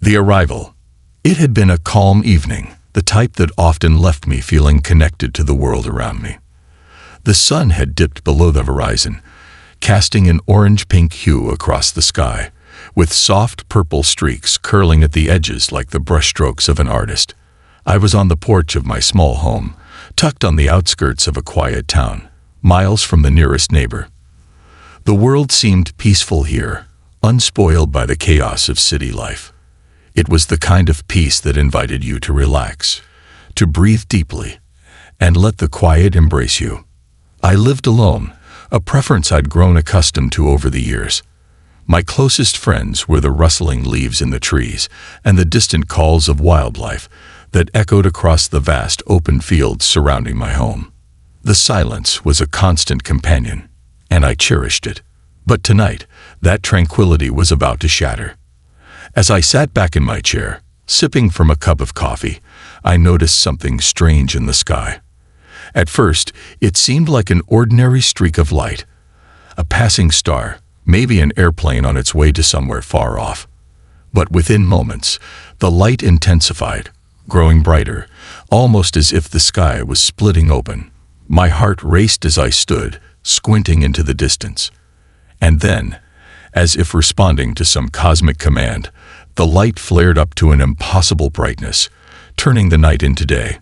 The arrival. It had been a calm evening, the type that often left me feeling connected to the world around me. The sun had dipped below the horizon, casting an orange-pink hue across the sky, with soft purple streaks curling at the edges like the brushstrokes of an artist. I was on the porch of my small home, tucked on the outskirts of a quiet town, miles from the nearest neighbor. The world seemed peaceful here, unspoiled by the chaos of city life. It was the kind of peace that invited you to relax, to breathe deeply, and let the quiet embrace you. I lived alone, a preference I'd grown accustomed to over the years. My closest friends were the rustling leaves in the trees and the distant calls of wildlife that echoed across the vast open fields surrounding my home. The silence was a constant companion, and I cherished it. But tonight, that tranquility was about to shatter. As I sat back in my chair, sipping from a cup of coffee, I noticed something strange in the sky. At first, it seemed like an ordinary streak of light, a passing star, maybe an airplane on its way to somewhere far off. But within moments, the light intensified, growing brighter, almost as if the sky was splitting open. My heart raced as I stood, squinting into the distance. And then, as if responding to some cosmic command, the light flared up to an impossible brightness, turning the night into day.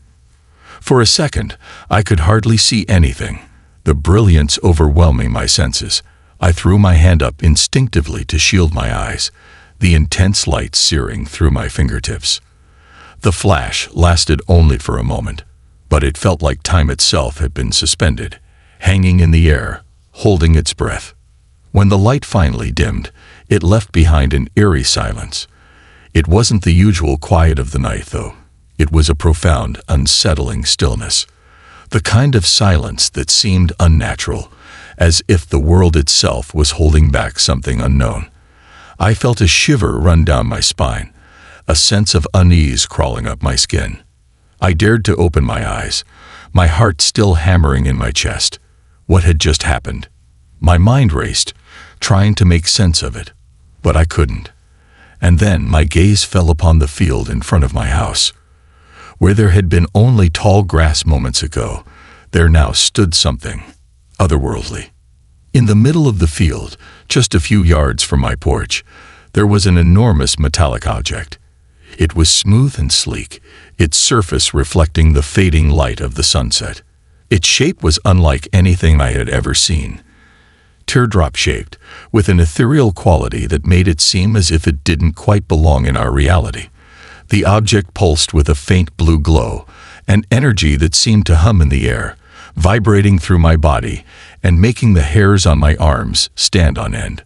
For a second, I could hardly see anything, the brilliance overwhelming my senses. I threw my hand up instinctively to shield my eyes, the intense light searing through my fingertips. The flash lasted only for a moment, but it felt like time itself had been suspended, hanging in the air, holding its breath. When the light finally dimmed, it left behind an eerie silence. It wasn't the usual quiet of the night, though. It was a profound, unsettling stillness, the kind of silence that seemed unnatural, as if the world itself was holding back something unknown. I felt a shiver run down my spine, a sense of unease crawling up my skin. I dared to open my eyes, my heart still hammering in my chest. What had just happened? My mind raced, trying to make sense of it, but I couldn't. And then my gaze fell upon the field in front of my house. Where there had been only tall grass moments ago, there now stood something otherworldly. In the middle of the field, just a few yards from my porch, there was an enormous metallic object. It was smooth and sleek, its surface reflecting the fading light of the sunset. Its shape was unlike anything I had ever seen. Teardrop-shaped, with an ethereal quality that made it seem as if it didn't quite belong in our reality. The object pulsed with a faint blue glow, an energy that seemed to hum in the air, vibrating through my body and making the hairs on my arms stand on end.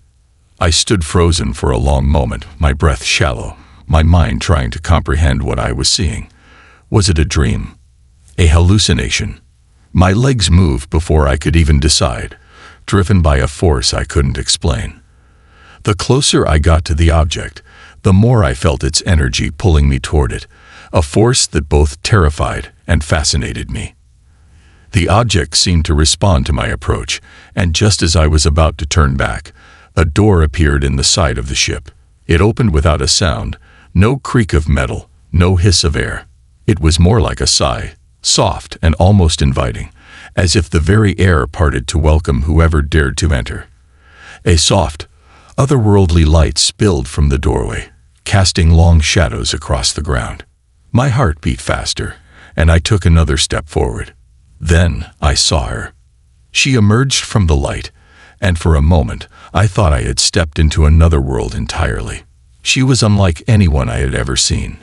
I stood frozen for a long moment, my breath shallow, my mind trying to comprehend what I was seeing. Was it a dream? A hallucination? My legs moved before I could even decide, driven by a force I couldn't explain. The closer I got to the object, the more I felt its energy pulling me toward it, a force that both terrified and fascinated me. The object seemed to respond to my approach, and just as I was about to turn back, a door appeared in the side of the ship. It opened without a sound, no creak of metal, no hiss of air. It was more like a sigh, soft and almost inviting, as if the very air parted to welcome whoever dared to enter. A soft, otherworldly light spilled from the doorway, casting long shadows across the ground. My heart beat faster, and I took another step forward. Then I saw her. She emerged from the light, and for a moment I thought I had stepped into another world entirely. She was unlike anyone I had ever seen.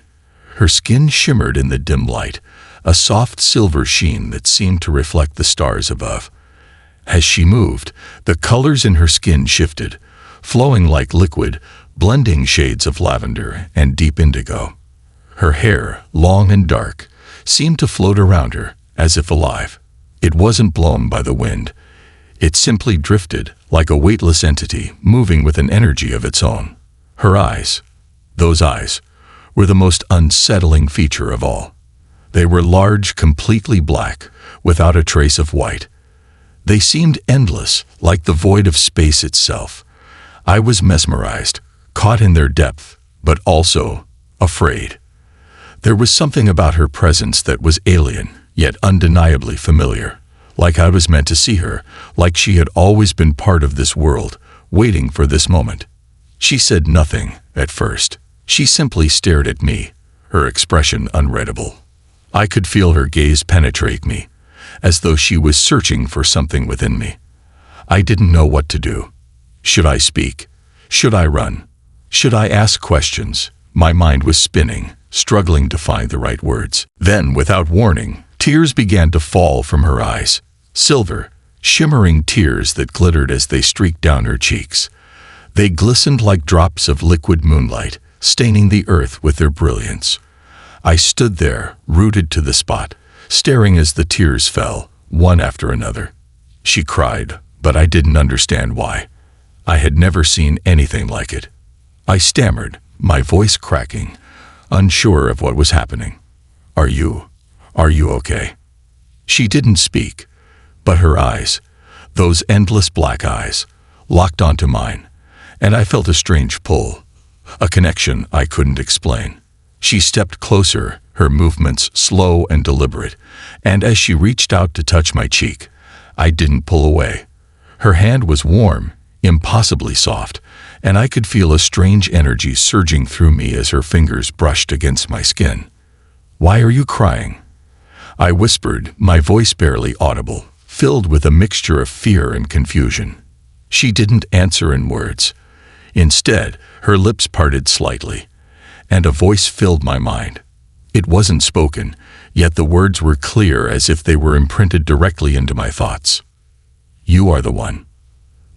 Her skin shimmered in the dim light, a soft silver sheen that seemed to reflect the stars above. As she moved, the colors in her skin shifted, flowing like liquid, blending shades of lavender and deep indigo. Her hair, long and dark, seemed to float around her, as if alive. It wasn't blown by the wind. It simply drifted, like a weightless entity, moving with an energy of its own. Her eyes, those eyes, were the most unsettling feature of all. They were large, completely black, without a trace of white. They seemed endless, like the void of space itself. I was mesmerized, caught in their depth, but also afraid. There was something about her presence that was alien, yet undeniably familiar, like I was meant to see her, like she had always been part of this world, waiting for this moment. She said nothing at first. She simply stared at me, her expression unreadable. I could feel her gaze penetrate me, as though she was searching for something within me. I didn't know what to do. Should I speak? Should I run? Should I ask questions? My mind was spinning, struggling to find the right words. Then, without warning, tears began to fall from her eyes. Silver, shimmering tears that glittered as they streaked down her cheeks. They glistened like drops of liquid moonlight, staining the earth with their brilliance. I stood there, rooted to the spot, staring as the tears fell, one after another. She cried, but I didn't understand why. I had never seen anything like it. I stammered, my voice cracking, unsure of what was happening. Are you okay?" She didn't speak, but her eyes, those endless black eyes, locked onto mine, and I felt a strange pull, a connection I couldn't explain. She stepped closer, her movements slow and deliberate, and as she reached out to touch my cheek, I didn't pull away. Her hand was warm, impossibly soft, and I could feel a strange energy surging through me as her fingers brushed against my skin. "Why are you crying?" I whispered, my voice barely audible, filled with a mixture of fear and confusion. She didn't answer in words. Instead, her lips parted slightly, and a voice filled my mind. It wasn't spoken, yet the words were clear as if they were imprinted directly into my thoughts. "You are the one."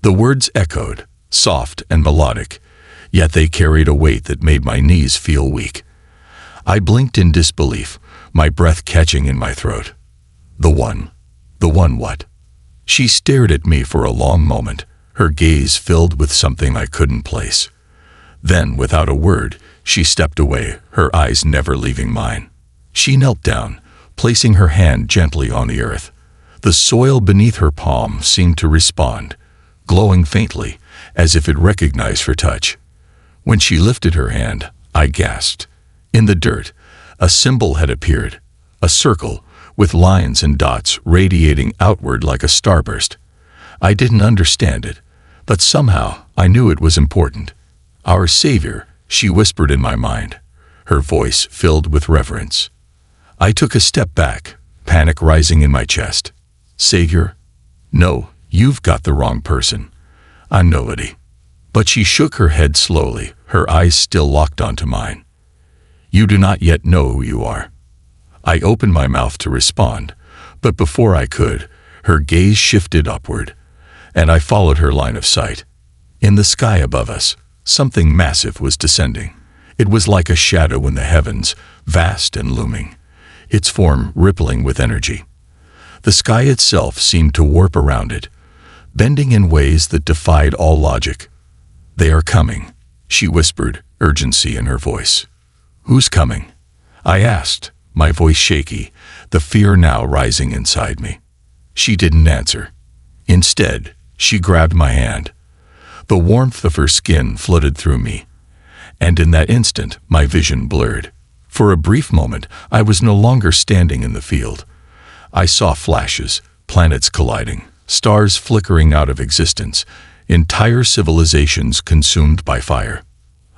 The words echoed, soft and melodic, yet they carried a weight that made my knees feel weak. I blinked in disbelief, my breath catching in my throat. The one what? She stared at me for a long moment, her gaze filled with something I couldn't place. Then, without a word, she stepped away, her eyes never leaving mine. She knelt down, placing her hand gently on the earth. The soil beneath her palm seemed to respond, glowing faintly, as if it recognized her touch. When she lifted her hand, I gasped. In the dirt, a symbol had appeared, a circle with lines and dots radiating outward like a starburst. I didn't understand it, but somehow I knew it was important. "Our Savior," she whispered in my mind, her voice filled with reverence. I took a step back, panic rising in my chest. "Savior? No, you've got the wrong person. I'm nobody." But she shook her head slowly, her eyes still locked onto mine. "You do not yet know who you are." I opened my mouth to respond, but before I could, her gaze shifted upward, and I followed her line of sight. In the sky above us, something massive was descending. It was like a shadow in the heavens, vast and looming, its form rippling with energy. The sky itself seemed to warp around it, bending in ways that defied all logic. "They are coming," she whispered, urgency in her voice. "Who's coming?" I asked, my voice shaky, the fear now rising inside me. She didn't answer. Instead, she grabbed my hand. The warmth of her skin flooded through me, and in that instant, my vision blurred. For a brief moment, I was no longer standing in the field. I saw flashes, planets colliding, stars flickering out of existence, entire civilizations consumed by fire.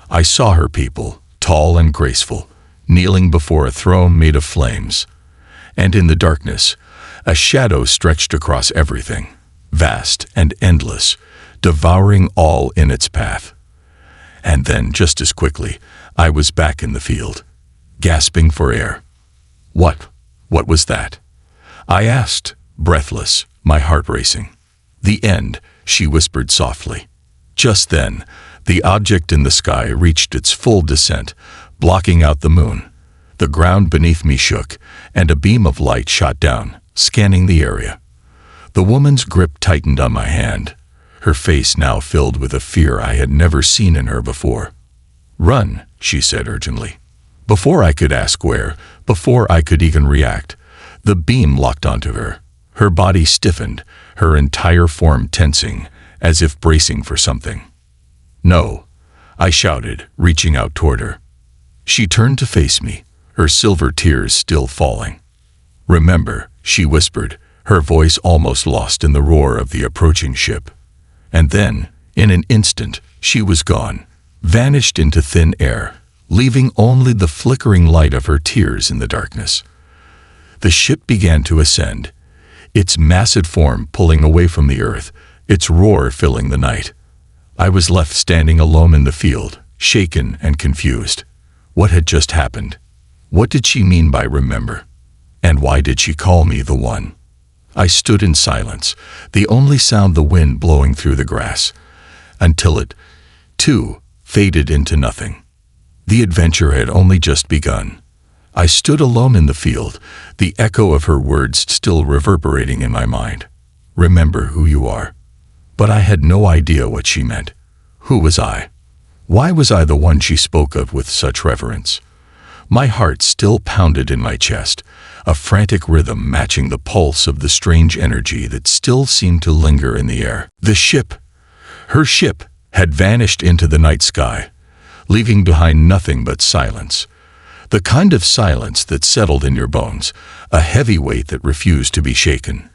I saw her people, tall and graceful, kneeling before a throne made of flames. And in the darkness, a shadow stretched across everything, vast and endless, devouring all in its path. And then, just as quickly, I was back in the field, gasping for air. What was that?" I asked, breathless, my heart racing. "The end," she whispered softly. Just then, the object in the sky reached its full descent, blocking out the moon. The ground beneath me shook, and a beam of light shot down, scanning the area. The woman's grip tightened on my hand, her face now filled with a fear I had never seen in her before. "Run," she said urgently. Before I could ask where, before I could even react, the beam locked onto her. Her body stiffened, her entire form tensing, as if bracing for something. "No," I shouted, reaching out toward her. She turned to face me, her silver tears still falling. "Remember," she whispered, her voice almost lost in the roar of the approaching ship. And then, in an instant, she was gone, vanished into thin air, leaving only the flickering light of her tears in the darkness. The ship began to ascend, its massive form pulling away from the earth, its roar filling the night. I was left standing alone in the field, shaken and confused. What had just happened? What did she mean by remember? And why did she call me the one? I stood in silence, the only sound the wind blowing through the grass, until it, too, faded into nothing. The adventure had only just begun. I stood alone in the field, the echo of her words still reverberating in my mind. Remember who you are. But I had no idea what she meant. Who was I? Why was I the one she spoke of with such reverence? My heart still pounded in my chest, a frantic rhythm matching the pulse of the strange energy that still seemed to linger in the air. The ship, her ship, had vanished into the night sky, leaving behind nothing but silence. The kind of silence that settled in your bones, a heavy weight that refused to be shaken.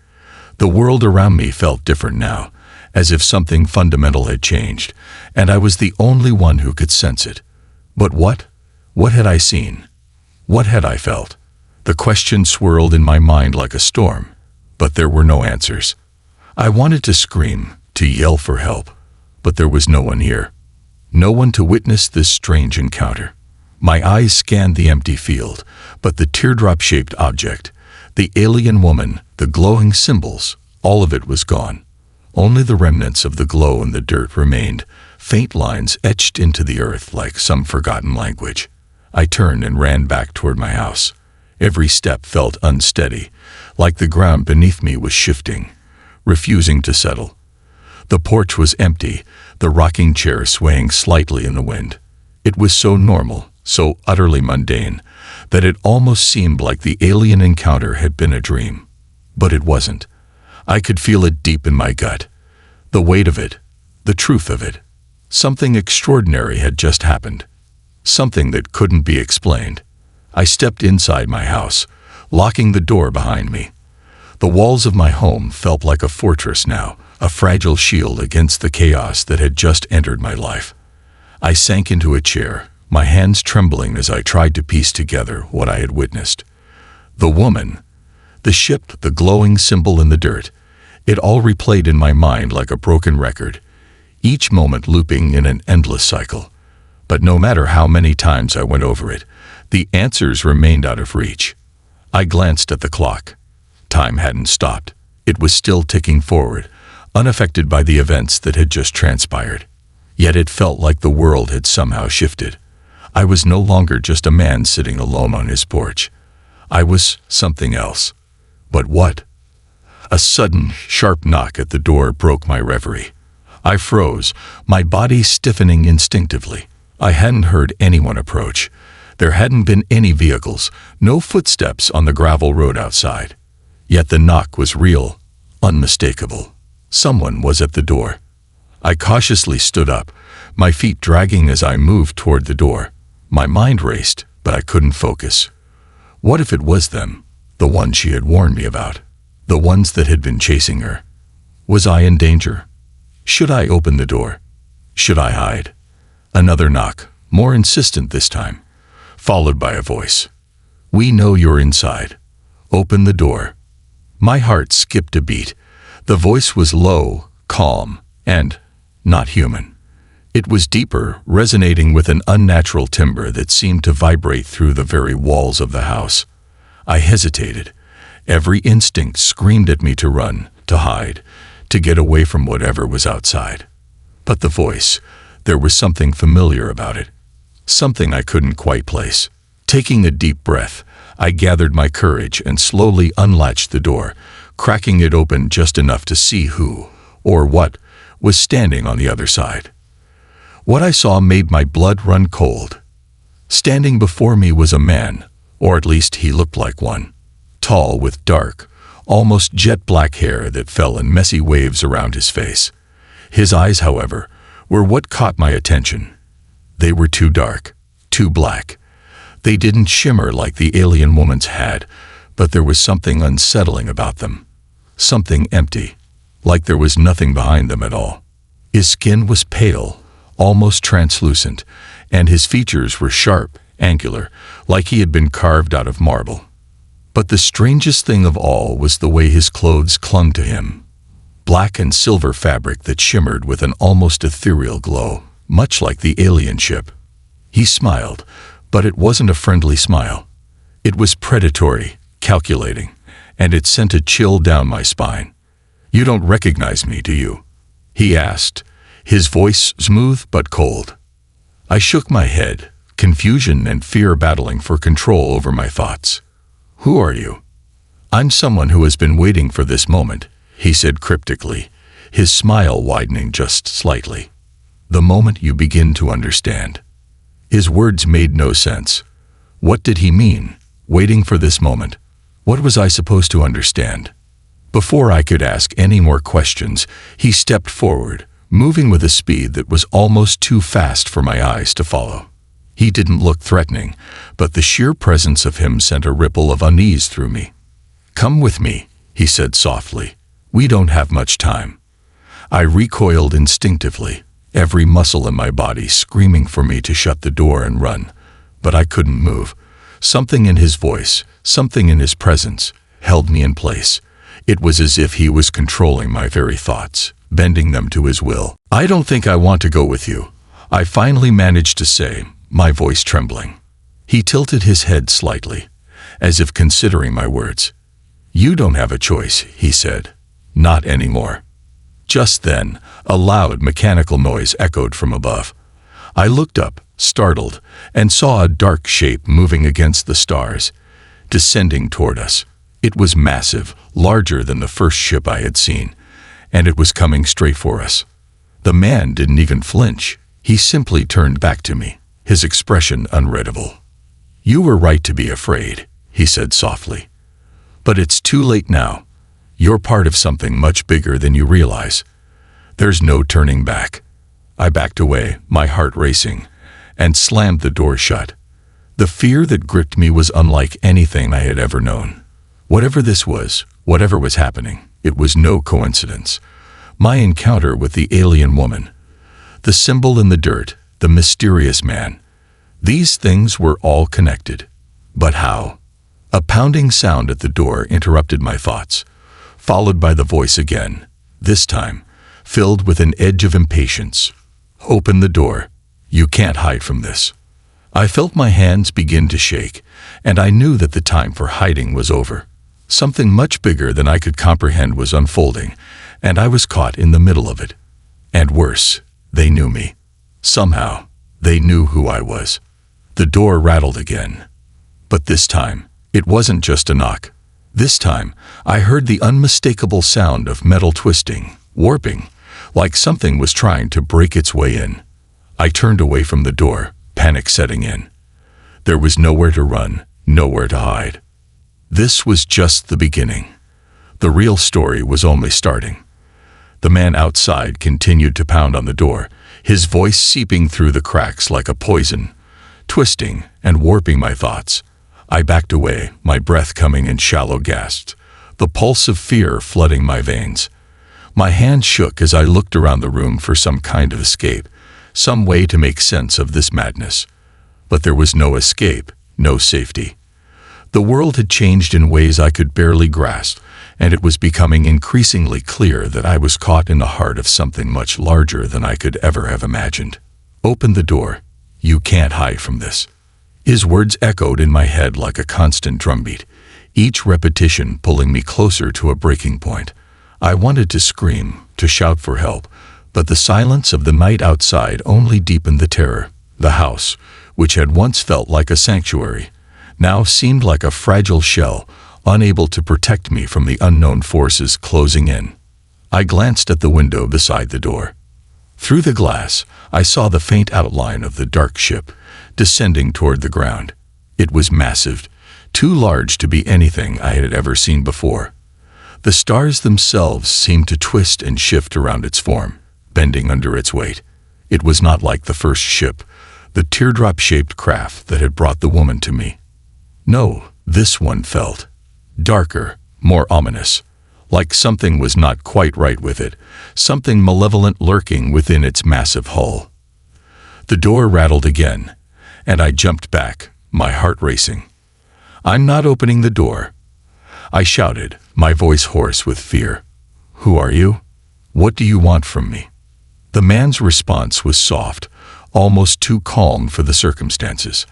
The world around me felt different now, as if something fundamental had changed, and I was the only one who could sense it. But what? What had I seen? What had I felt? The question swirled in my mind like a storm, but there were no answers. I wanted to scream, to yell for help, but there was no one here. No one to witness this strange encounter. My eyes scanned the empty field, but the teardrop-shaped object, the alien woman, the glowing symbols, all of it was gone. Only the remnants of the glow in the dirt remained, faint lines etched into the earth like some forgotten language. I turned and ran back toward my house. Every step felt unsteady, like the ground beneath me was shifting, refusing to settle. The porch was empty, the rocking chair swaying slightly in the wind. It was so normal, so utterly mundane, that it almost seemed like the alien encounter had been a dream. But it wasn't. I could feel it deep in my gut. The weight of it, the truth of it. Something extraordinary had just happened. Something that couldn't be explained. I stepped inside my house, locking the door behind me. The walls of my home felt like a fortress now, a fragile shield against the chaos that had just entered my life. I sank into a chair, my hands trembling as I tried to piece together what I had witnessed. The woman, the ship, the glowing symbol in the dirt, it all replayed in my mind like a broken record, each moment looping in an endless cycle. But no matter how many times I went over it, the answers remained out of reach. I glanced at the clock. Time hadn't stopped. It was still ticking forward, unaffected by the events that had just transpired. Yet it felt like the world had somehow shifted. I was no longer just a man sitting alone on his porch. I was something else. But what? A sudden, sharp knock at the door broke my reverie. I froze, my body stiffening instinctively. I hadn't heard anyone approach. There hadn't been any vehicles, no footsteps on the gravel road outside. Yet the knock was real, unmistakable. Someone was at the door. I cautiously stood up, my feet dragging as I moved toward the door. My mind raced, but I couldn't focus. What if it was them, the ones she had warned me about, the ones that had been chasing her? Was I in danger? Should I open the door? Should I hide? Another knock, more insistent this time, followed by a voice. "We know you're inside. Open the door." My heart skipped a beat. The voice was low, calm, and not human. It was deeper, resonating with an unnatural timbre that seemed to vibrate through the very walls of the house. I hesitated. Every instinct screamed at me to run, to hide, to get away from whatever was outside. But the voice, there was something familiar about it. Something I couldn't quite place. Taking a deep breath, I gathered my courage and slowly unlatched the door, cracking it open just enough to see who, or what, was standing on the other side. What I saw made my blood run cold. Standing before me was a man, or at least he looked like one. Tall, with dark, almost jet-black hair that fell in messy waves around his face. His eyes, however, were what caught my attention. They were too dark, too black, They didn't shimmer like the alien woman's had, but there was something unsettling about them. Something empty, like there was nothing behind them at all. His skin was pale, almost translucent, and his features were sharp, angular, like he had been carved out of marble. But the strangest thing of all was the way his clothes clung to him. Black and silver fabric that shimmered with an almost ethereal glow, much like the alien ship. He smiled, but it wasn't a friendly smile. It was predatory, calculating, and it sent a chill down my spine. "You don't recognize me, do you?" he asked, his voice smooth but cold. I shook my head, confusion and fear battling for control over my thoughts. "Who are you?" "I'm someone who has been waiting for this moment," he said cryptically, his smile widening just slightly. "The moment you begin to understand." His words made no sense. What did he mean? Waiting for this moment? What was I supposed to understand? Before I could ask any more questions, he stepped forward, moving with a speed that was almost too fast for my eyes to follow. He didn't look threatening, but the sheer presence of him sent a ripple of unease through me. "Come with me," he said softly. "We don't have much time." I recoiled instinctively, every muscle in my body screaming for me to shut the door and run. But I couldn't move. Something in his voice, something in his presence, held me in place. It was as if he was controlling my very thoughts, bending them to his will. "I don't think I want to go with you," I finally managed to say, my voice trembling. He tilted his head slightly, as if considering my words. "You don't have a choice," he said. "Not anymore." Just then, a loud mechanical noise echoed from above. I looked up, startled, and saw a dark shape moving against the stars, descending toward us. It was massive, larger than the first ship I had seen, and it was coming straight for us. The man didn't even flinch. He simply turned back to me, his expression unreadable. "You were right to be afraid," he said softly. "But it's too late now. You're part of something much bigger than you realize. There's no turning back." I backed away, my heart racing, and slammed the door shut. The fear that gripped me was unlike anything I had ever known. Whatever this was, whatever was happening, it was no coincidence. My encounter with the alien woman, the symbol in the dirt, the mysterious man, these things were all connected. But how? A pounding sound at the door interrupted my thoughts, followed by the voice again, this time filled with an edge of impatience. "Open the door. You can't hide from this." I felt my hands begin to shake, and I knew that the time for hiding was over. Something much bigger than I could comprehend was unfolding, and I was caught in the middle of it. And worse, they knew me. Somehow, they knew who I was. The door rattled again. But this time, it wasn't just a knock. This time, I heard the unmistakable sound of metal twisting, warping, like something was trying to break its way in. I turned away from the door, panic setting in. There was nowhere to run, nowhere to hide. This was just the beginning. The real story was only starting. The man outside continued to pound on the door, his voice seeping through the cracks like a poison, twisting and warping my thoughts. I backed away, my breath coming in shallow gasps, the pulse of fear flooding my veins. My hands shook as I looked around the room for some kind of escape, some way to make sense of this madness. But there was no escape, no safety. The world had changed in ways I could barely grasp, and it was becoming increasingly clear that I was caught in the heart of something much larger than I could ever have imagined. "Open the door. You can't hide from this." His words echoed in my head like a constant drumbeat, each repetition pulling me closer to a breaking point. I wanted to scream, to shout for help, but the silence of the night outside only deepened the terror. The house, which had once felt like a sanctuary, now seemed like a fragile shell, unable to protect me from the unknown forces closing in. I glanced at the window beside the door. Through the glass, I saw the faint outline of the dark ship, descending toward the ground. It was massive, too large to be anything I had ever seen before. The stars themselves seemed to twist and shift around its form, bending under its weight. It was not like the first ship, the teardrop-shaped craft that had brought the woman to me. No, this one felt darker, more ominous, like something was not quite right with it, something malevolent lurking within its massive hull. The door rattled again, and I jumped back, my heart racing. "I'm not opening the door," I shouted, my voice hoarse with fear. "Who are you? What do you want from me?" The man's response was soft, almost too calm for the circumstances.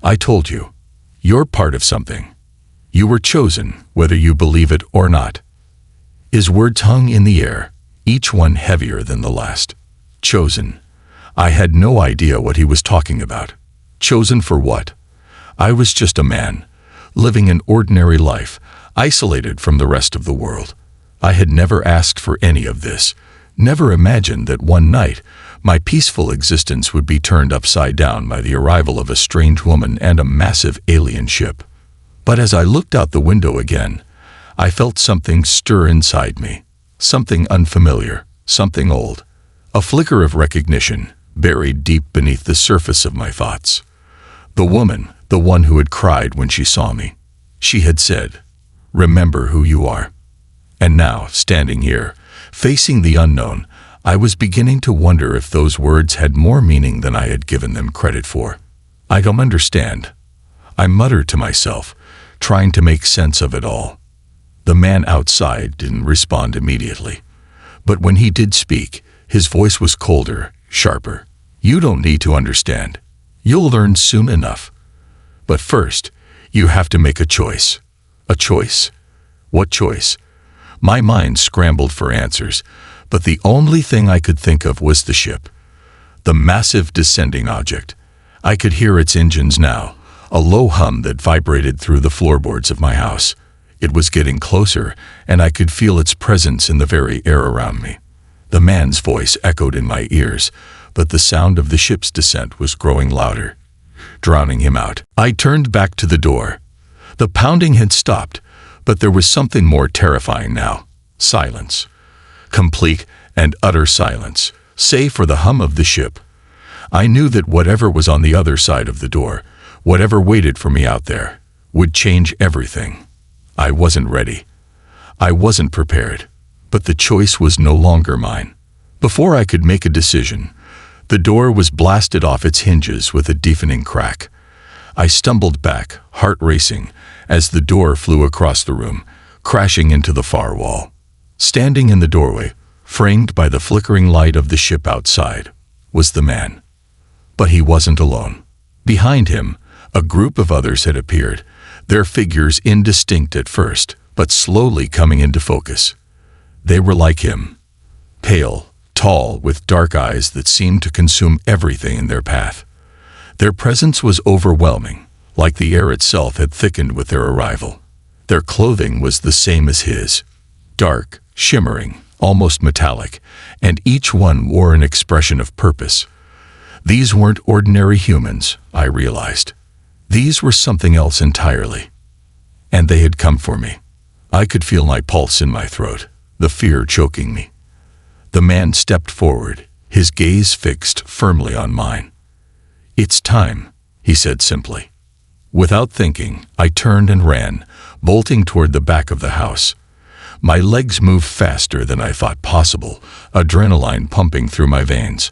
"I told you, you're part of something. You were chosen, whether you believe it or not." His words hung in the air, each one heavier than the last. Chosen. I had no idea what he was talking about. Chosen for what? I was just a man, living an ordinary life, isolated from the rest of the world. I had never asked for any of this, never imagined that one night my peaceful existence would be turned upside down by the arrival of a strange woman and a massive alien ship. But as I looked out the window again, I felt something stir inside me, something unfamiliar, something old, a flicker of recognition buried deep beneath the surface of my thoughts. The woman, the one who had cried when she saw me. She had said, "Remember who you are." And now, standing here, facing the unknown, I was beginning to wonder if those words had more meaning than I had given them credit for. "I don't understand," I muttered to myself, trying to make sense of it all. The man outside didn't respond immediately. But when he did speak, his voice was colder, sharper. "You don't need to understand. You'll learn soon enough. But first, you have to make a choice." A choice? What choice? My mind scrambled for answers, but the only thing I could think of was the ship. The massive descending object. I could hear its engines now, a low hum that vibrated through the floorboards of my house. It was getting closer, and I could feel its presence in the very air around me. The man's voice echoed in my ears, but the sound of the ship's descent was growing louder, drowning him out. I turned back to the door. The pounding had stopped, but there was something more terrifying now. Silence. Complete and utter silence, save for the hum of the ship. I knew that whatever was on the other side of the door, whatever waited for me out there, would change everything. I wasn't ready. I wasn't prepared, but the choice was no longer mine. Before I could make a decision, the door was blasted off its hinges with a deafening crack. I stumbled back, heart racing, as the door flew across the room, crashing into the far wall. Standing in the doorway, framed by the flickering light of the ship outside, was the man. But he wasn't alone. Behind him, a group of others had appeared, their figures indistinct at first, but slowly coming into focus. They were like him, pale, tall, with dark eyes that seemed to consume everything in their path. Their presence was overwhelming, like the air itself had thickened with their arrival. Their clothing was the same as his, dark, shimmering, almost metallic, and each one wore an expression of purpose. These weren't ordinary humans, I realized. These were something else entirely. And they had come for me. I could feel my pulse in my throat, the fear choking me. The man stepped forward, his gaze fixed firmly on mine. "It's time," he said simply. Without thinking, I turned and ran, bolting toward the back of the house. My legs moved faster than I thought possible, adrenaline pumping through my veins.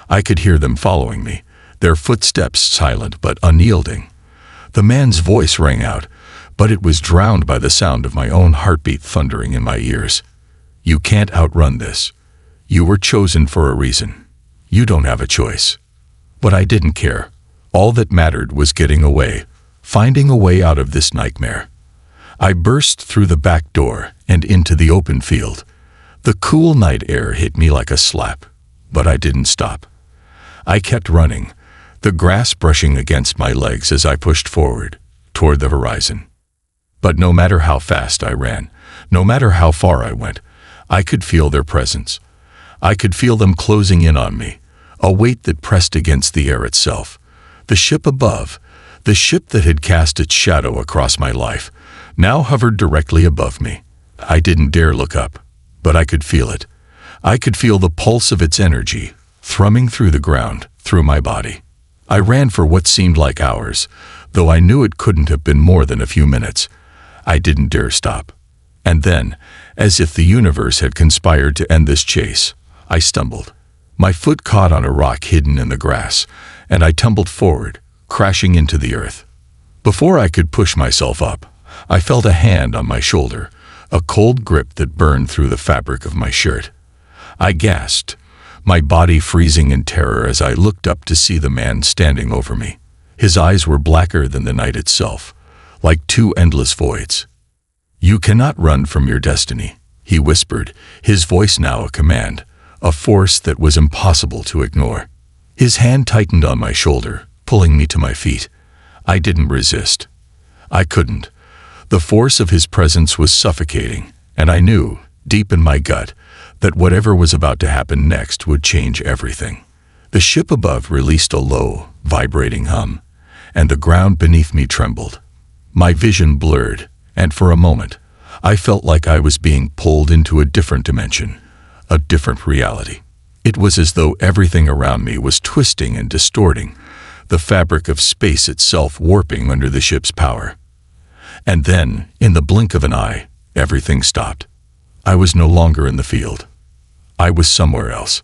I could hear them following me, their footsteps silent but unyielding. The man's voice rang out, but it was drowned by the sound of my own heartbeat thundering in my ears. "You can't outrun this. You were chosen for a reason. You don't have a choice." But I didn't care. All that mattered was getting away, finding a way out of this nightmare. I burst through the back door and into the open field. The cool night air hit me like a slap, but I didn't stop. I kept running, the grass brushing against my legs as I pushed forward, toward the horizon. But no matter how fast I ran, no matter how far I went, I could feel their presence. I could feel them closing in on me, a weight that pressed against the air itself. The ship above, the ship that had cast its shadow across my life, now hovered directly above me. I didn't dare look up, but I could feel it. I could feel the pulse of its energy, thrumming through the ground, through my body. I ran for what seemed like hours, though I knew it couldn't have been more than a few minutes. I didn't dare stop. And then, as if the universe had conspired to end this chase, I stumbled. My foot caught on a rock hidden in the grass, and I tumbled forward, crashing into the earth. Before I could push myself up, I felt a hand on my shoulder, a cold grip that burned through the fabric of my shirt. I gasped, my body freezing in terror as I looked up to see the man standing over me. His eyes were blacker than the night itself, like two endless voids. "You cannot run from your destiny," he whispered, his voice now a command, a force that was impossible to ignore. His hand tightened on my shoulder, pulling me to my feet. I didn't resist. I couldn't. The force of his presence was suffocating, and I knew, deep in my gut, that whatever was about to happen next would change everything. The ship above released a low, vibrating hum, and the ground beneath me trembled. My vision blurred, and for a moment, I felt like I was being pulled into a different dimension, a different reality. It was as though everything around me was twisting and distorting, the fabric of space itself warping under the ship's power. And then, in the blink of an eye, everything stopped. I was no longer in the field. I was somewhere else.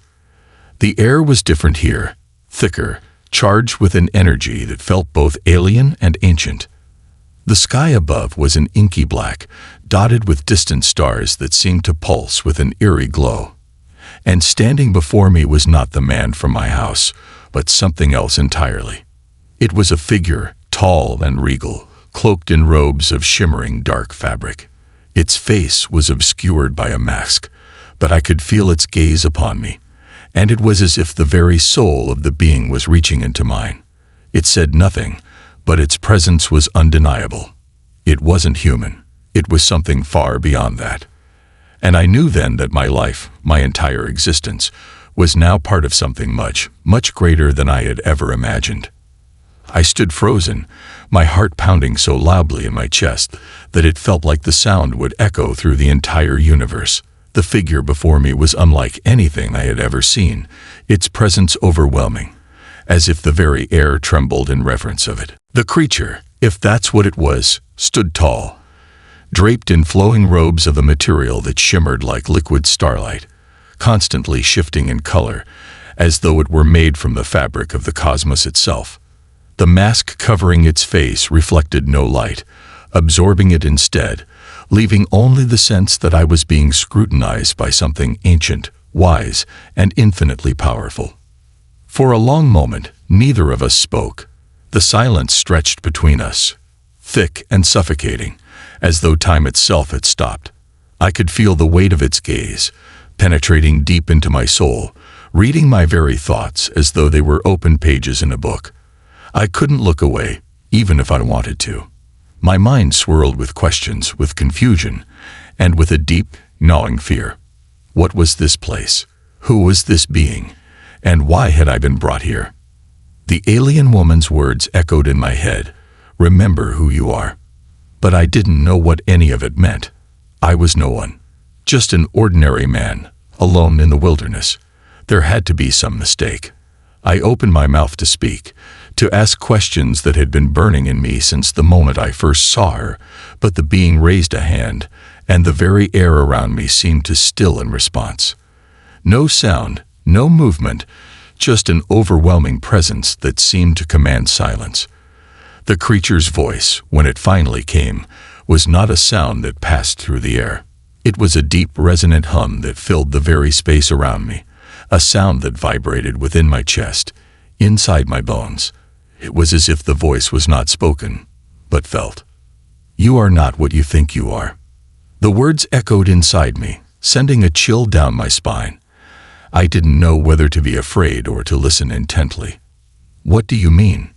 The air was different here, thicker, charged with an energy that felt both alien and ancient. The sky above was an inky black, dotted with distant stars that seemed to pulse with an eerie glow. And standing before me was not the man from my house, but something else entirely. It was a figure, tall and regal, cloaked in robes of shimmering dark fabric. Its face was obscured by a mask, but I could feel its gaze upon me, and it was as if the very soul of the being was reaching into mine. It said nothing, but its presence was undeniable. It wasn't human. It was something far beyond that. And I knew then that my life, my entire existence, was now part of something much, much greater than I had ever imagined. I stood frozen, my heart pounding so loudly in my chest that it felt like the sound would echo through the entire universe. The figure before me was unlike anything I had ever seen, its presence overwhelming, as if the very air trembled in reverence of it. The creature, if that's what it was, stood tall, draped in flowing robes of a material that shimmered like liquid starlight, constantly shifting in color, as though it were made from the fabric of the cosmos itself. The mask covering its face reflected no light, absorbing it instead, leaving only the sense that I was being scrutinized by something ancient, wise, and infinitely powerful. For a long moment, neither of us spoke. The silence stretched between us, thick and suffocating, as though time itself had stopped. I could feel the weight of its gaze, penetrating deep into my soul, reading my very thoughts as though they were open pages in a book. I couldn't look away, even if I wanted to. My mind swirled with questions, with confusion, and with a deep, gnawing fear. What was this place? Who was this being? And why had I been brought here? The alien woman's words echoed in my head, "Remember who you are." But I didn't know what any of it meant. I was no one, just an ordinary man, alone in the wilderness. There had to be some mistake. I opened my mouth to speak, to ask questions that had been burning in me since the moment I first saw her, but the being raised a hand, and the very air around me seemed to still in response. No sound, no movement, just an overwhelming presence that seemed to command silence. The creature's voice, when it finally came, was not a sound that passed through the air. It was a deep, resonant hum that filled the very space around me, a sound that vibrated within my chest, inside my bones. It was as if the voice was not spoken, but felt. "You are not what you think you are." The words echoed inside me, sending a chill down my spine. I didn't know whether to be afraid or to listen intently. "What do you mean?"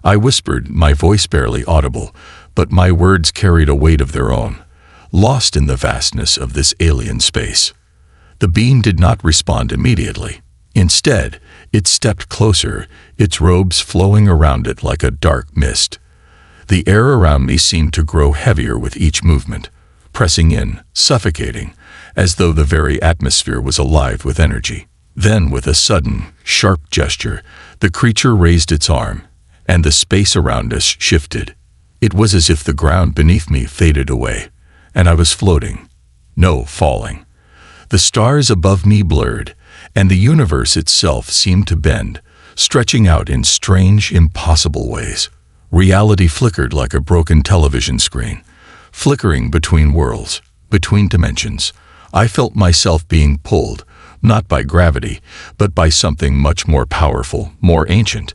I whispered, my voice barely audible, but my words carried a weight of their own, lost in the vastness of this alien space. The being did not respond immediately. Instead, it stepped closer, its robes flowing around it like a dark mist. The air around me seemed to grow heavier with each movement, pressing in, suffocating, as though the very atmosphere was alive with energy. Then, with a sudden, sharp gesture, The creature raised its arm, and the space around us shifted. It was as if the ground beneath me faded away, and I was floating. No, falling. The stars above me blurred, and the universe itself seemed to bend, stretching out in strange, impossible ways. Reality flickered like a broken television screen, flickering between worlds, between dimensions. I felt myself being pulled, not by gravity, but by something much more powerful, more ancient.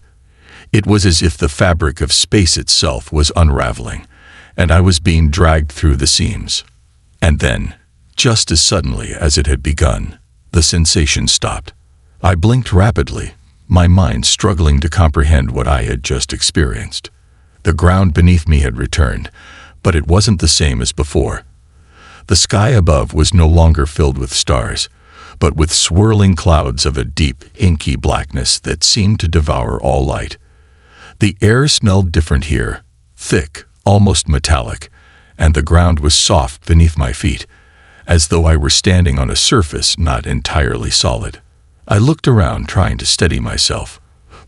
It was as if the fabric of space itself was unraveling, and I was being dragged through the seams. And then, just as suddenly as it had begun, the sensation stopped. I blinked rapidly, my mind struggling to comprehend what I had just experienced. The ground beneath me had returned, but it wasn't the same as before. The sky above was no longer filled with stars, but with swirling clouds of a deep, inky blackness that seemed to devour all light. The air smelled different here, thick, almost metallic, and the ground was soft beneath my feet, as though I were standing on a surface not entirely solid. I looked around trying to steady myself,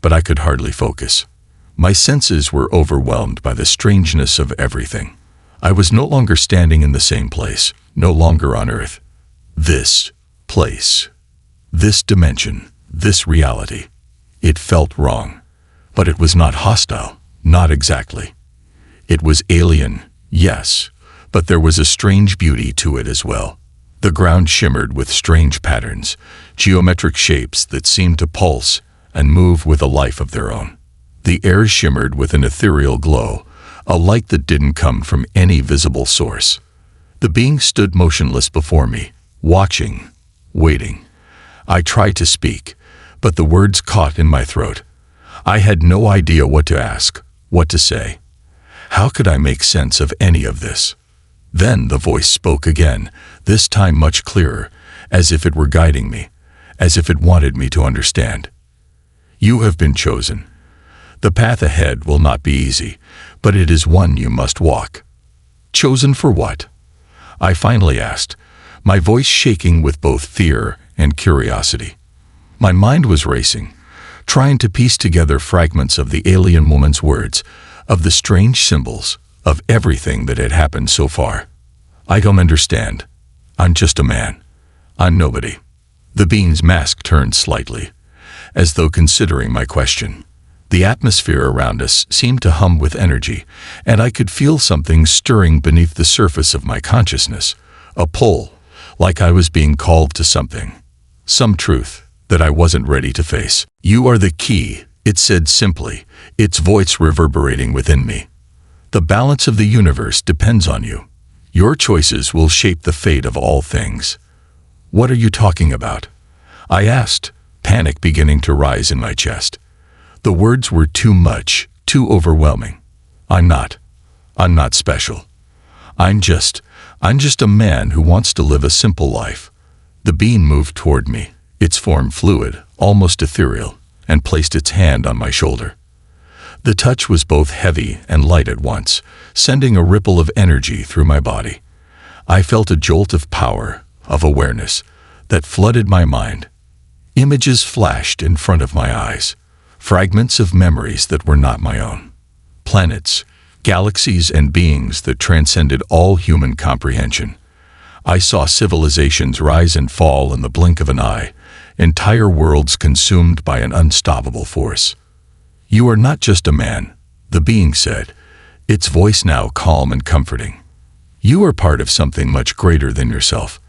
but I could hardly focus. My senses were overwhelmed by the strangeness of everything. I was no longer standing in the same place, no longer on Earth. This place, this dimension, this reality. It felt wrong, but it was not hostile, not exactly. It was alien, yes, but there was a strange beauty to it as well. The ground shimmered with strange patterns, geometric shapes that seemed to pulse and move with a life of their own. The air shimmered with an ethereal glow, a light that didn't come from any visible source. The being stood motionless before me, watching, waiting. I tried to speak, but the words caught in my throat. I had no idea what to ask, what to say. How could I make sense of any of this? Then the voice spoke again, this time much clearer, as if it were guiding me, as if it wanted me to understand. You have been chosen. The path ahead will not be easy, but it is one you must walk. Chosen for what? I finally asked, my voice shaking with both fear and curiosity. My mind was racing, trying to piece together fragments of the alien woman's words, of the strange symbols, of everything that had happened so far. I don't understand. I'm just a man. I'm nobody. The being's mask turned slightly, as though considering my question. The atmosphere around us seemed to hum with energy, and I could feel something stirring beneath the surface of my consciousness, a pull, like I was being called to something, some truth that I wasn't ready to face. You are the key, it said simply, its voice reverberating within me. The balance of the universe depends on you. Your choices will shape the fate of all things. What are you talking about? I asked, panic beginning to rise in my chest. The words were too much, too overwhelming. I'm not special. I'm just a man who wants to live a simple life. The being moved toward me, its form fluid, almost ethereal, and placed its hand on my shoulder. The touch was both heavy and light at once, sending a ripple of energy through my body. I felt a jolt of power, of awareness, that flooded my mind. Images flashed in front of my eyes, fragments of memories that were not my own. Planets, galaxies, and beings that transcended all human comprehension. I saw civilizations rise and fall in the blink of an eye, entire worlds consumed by an unstoppable force. You are not just a man, the being said, its voice now calm and comforting. You are part of something much greater than yourself.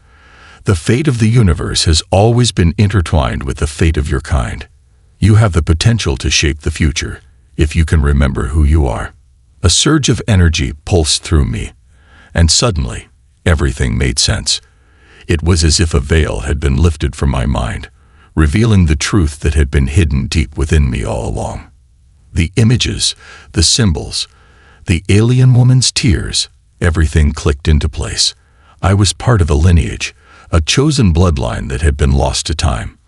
The fate of the universe has always been intertwined with the fate of your kind. You have the potential to shape the future, if you can remember who you are. A surge of energy pulsed through me, and suddenly, everything made sense. It was as if a veil had been lifted from my mind, revealing the truth that had been hidden deep within me all along. The images, the symbols, the alien woman's tears, everything clicked into place. I was part of a lineage, a chosen bloodline that had been lost to time.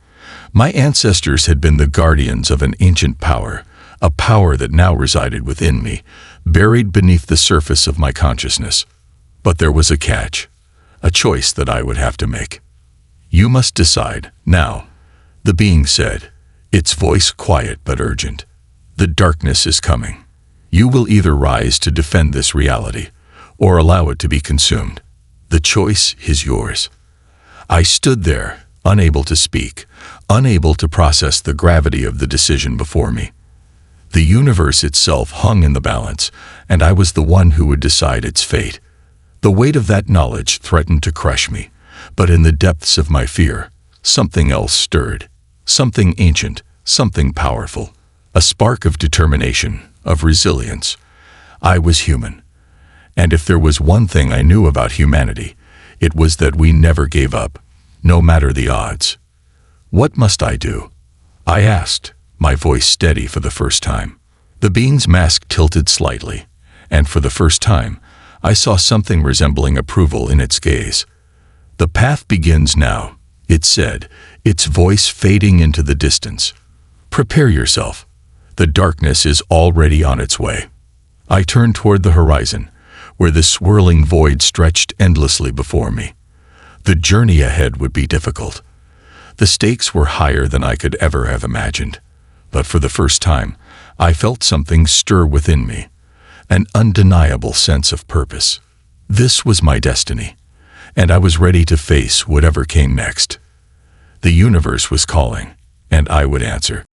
My ancestors had been the guardians of an ancient power, a power that now resided within me, buried beneath the surface of my consciousness. But there was a catch, a choice that I would have to make. You must decide, now, the being said, its voice quiet but urgent. The darkness is coming. You will either rise to defend this reality, or allow it to be consumed. The choice is yours. I stood there, unable to speak, unable to process the gravity of the decision before me. The universe itself hung in the balance, and I was the one who would decide its fate. The weight of that knowledge threatened to crush me, but in the depths of my fear, something else stirred. Something ancient, something powerful. A spark of determination, of resilience. I was human. And if there was one thing I knew about humanity, it was that we never gave up, no matter the odds. What must I do? I asked, my voice steady for the first time. The being's mask tilted slightly, and for the first time, I saw something resembling approval in its gaze. The path begins now, it said, its voice fading into the distance. Prepare yourself. The darkness is already on its way. I turned toward the horizon, where the swirling void stretched endlessly before me. The journey ahead would be difficult. The stakes were higher than I could ever have imagined. But for the first time, I felt something stir within me, an undeniable sense of purpose. This was my destiny, and I was ready to face whatever came next. The universe was calling, and I would answer.